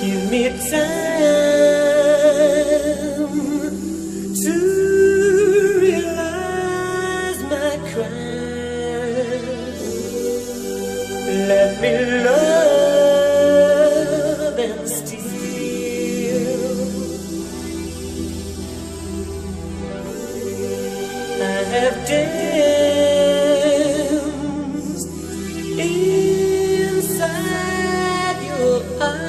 Give me time to realize my crime. Let me love and steal. I have danced inside your eyes.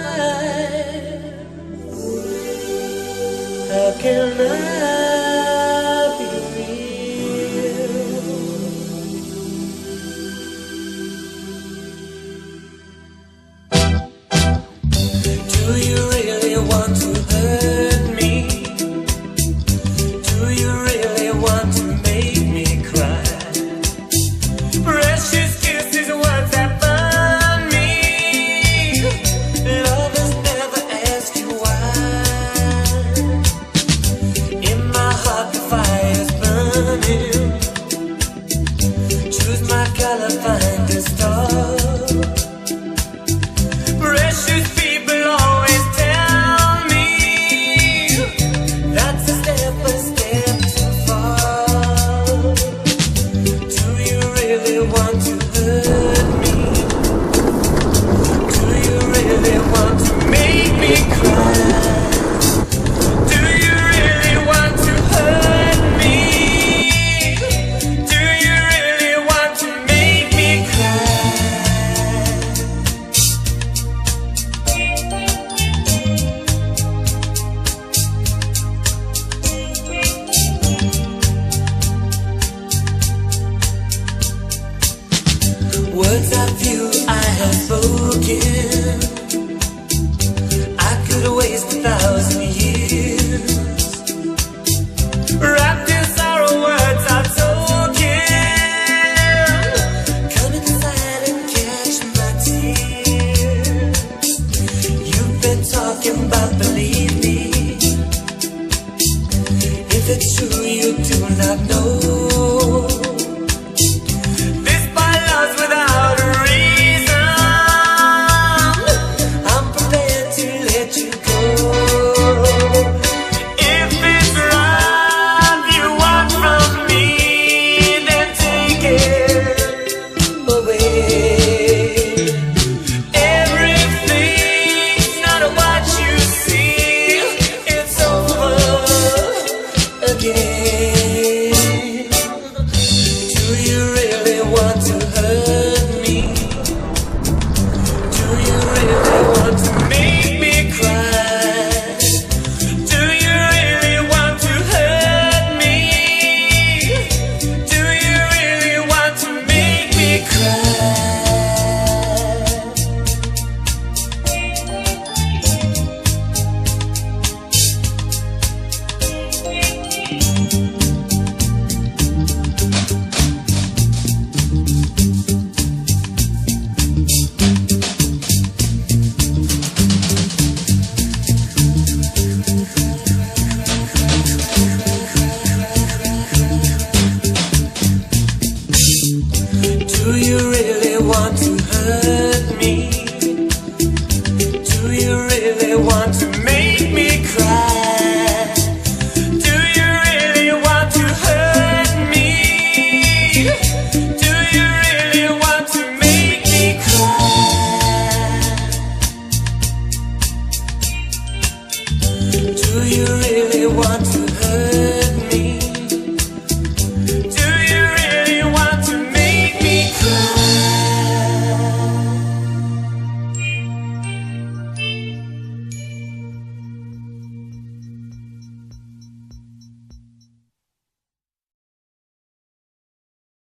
How can I be real? Do you really want to hurt me? Do you really want to make me cry? Precious kisses, words that burn me. Lovers never ask you why. In my heart the fire's burning. Choose my color, find a star. Precious people always tell me that's a step too far. Do you really want to hurt me? Do you really want to make me cry? Do you really want to hurt me? Do you really want to make me cry? Words of you I have spoken, I could waste 1,000 years. Wrapped in sorrow, words are token. Come inside and catch my tears. You've been talking about, believe me, if it's true